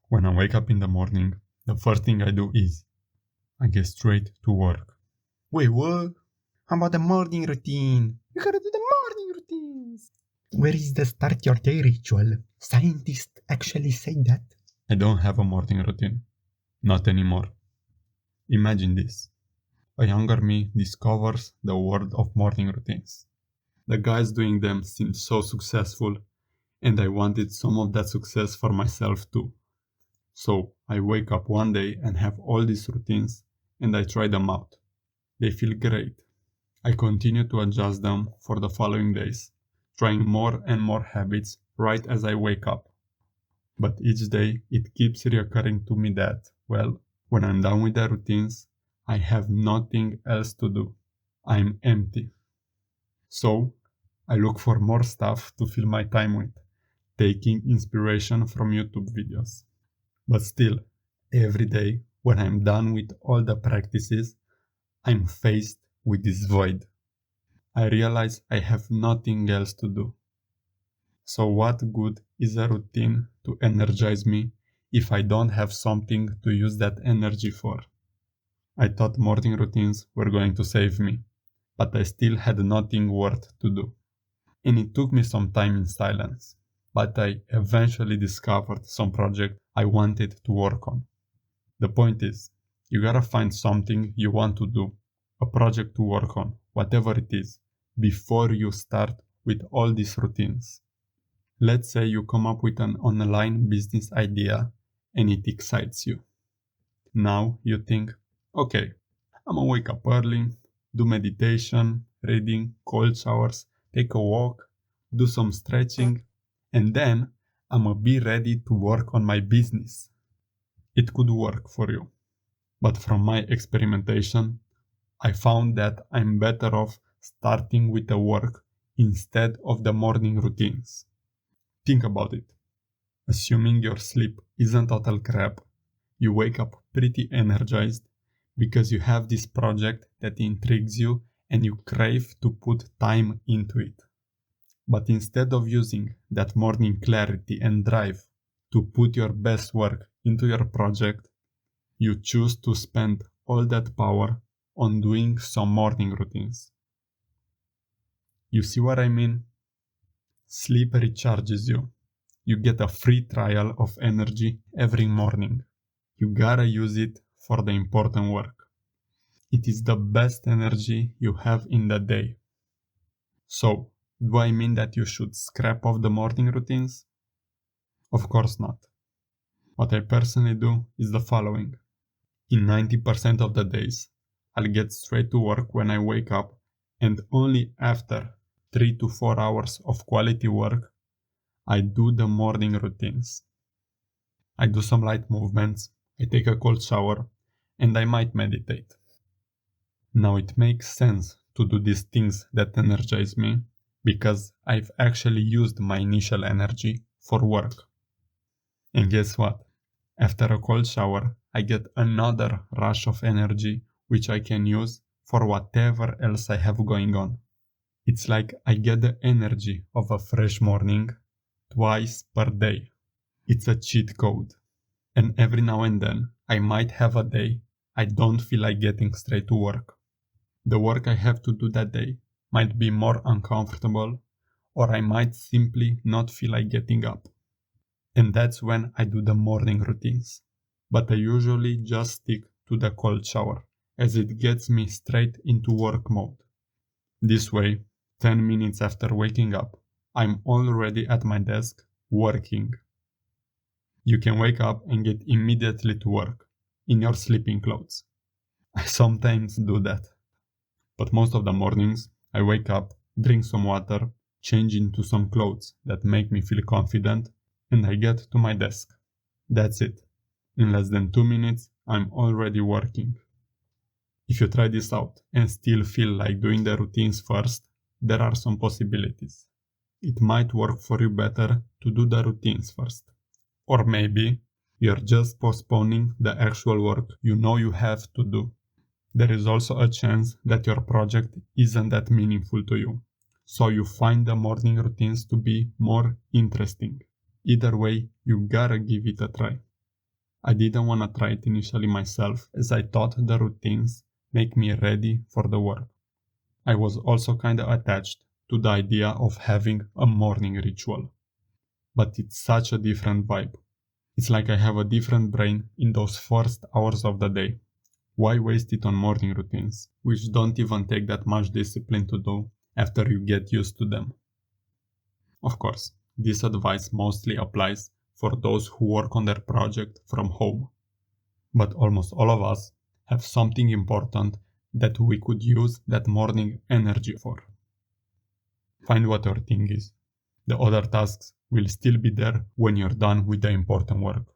When I wake up in the morning, the first thing I do is I get straight to work. Wait, what? How about the morning routine? You gotta do the morning routines. Where is the start your day ritual? Scientists actually say that. I don't have a morning routine. Not anymore. Imagine this. A younger me discovers the world of morning routines. The guys doing them seemed so successful, and I wanted some of that success for myself too. So I wake up one day and have all these routines, and I try them out. They feel great. I continue to adjust them for the following days, trying more and more habits right as I wake up. But each day it keeps reoccurring to me that, well, when I'm done with the routines, I have nothing else to do. I'm empty. So I look for more stuff to fill my time with, taking inspiration from YouTube videos. But still, every day when I'm done with all the practices, I'm faced with this void. I realize I have nothing else to do. So what good is a routine to energize me if I don't have something to use that energy for? I thought morning routines were going to save me, but I still had nothing worth to do. And it took me some time in silence, but I eventually discovered some project I wanted to work on. The point is, you gotta find something you want to do, a project to work on, whatever it is, before you start with all these routines. Let's say you come up with an online business idea and it excites you. Now you think, okay, I'm gonna wake up early, do meditation, reading, cold showers, take a walk, do some stretching, and then I'm gonna be ready to work on my business. It could work for you. But from my experimentation, I found that I'm better off starting with the work instead of the morning routines. Think about it. Assuming your sleep isn't total crap, you wake up pretty energized because you have this project that intrigues you and you crave to put time into it. But instead of using that morning clarity and drive to put your best work into your project, you choose to spend all that power on doing some morning routines. You see what I mean? Sleep recharges you. You get a free trial of energy every morning. You gotta use it for the important work. It is the best energy you have in the day. So, do I mean that you should scrap off the morning routines? Of course not. What I personally do is the following. In 90% of the days, I'll get straight to work when I wake up, and only after 3 to 4 hours of quality work, I do the morning routines. I do some light movements, I take a cold shower, and I might meditate. Now it makes sense to do these things that energize me because I've actually used my initial energy for work. And guess what? After a cold shower, I get another rush of energy which I can use for whatever else I have going on. It's like I get the energy of a fresh morning twice per day. It's a cheat code. And every now and then, I might have a day I don't feel like getting straight to work. The work I have to do that day might be more uncomfortable, or I might simply not feel like getting up. And that's when I do the morning routines. But I usually just stick to the cold shower, as it gets me straight into work mode. This way, 10 minutes after waking up, I'm already at my desk, working. You can wake up and get immediately to work, in your sleeping clothes. I sometimes do that. But most of the mornings, I wake up, drink some water, change into some clothes that make me feel confident, and I get to my desk. That's it. In less than 2 minutes, I'm already working. If you try this out and still feel like doing the routines first, there are some possibilities. It might work for you better to do the routines first. Or maybe you're just postponing the actual work you know you have to do. There is also a chance that your project isn't that meaningful to you, so you find the morning routines to be more interesting. Either way, you gotta give it a try. I didn't want to try it initially myself, as I thought the routines make me ready for the work. I was also kinda attached to the idea of having a morning ritual. But it's such a different vibe. It's like I have a different brain in those first hours of the day. Why waste it on morning routines, which don't even take that much discipline to do after you get used to them? Of course, this advice mostly applies for those who work on their project from home. But almost all of us have something important that we could use that morning energy for. Find what your thing is. The other tasks will still be there when you're done with the important work.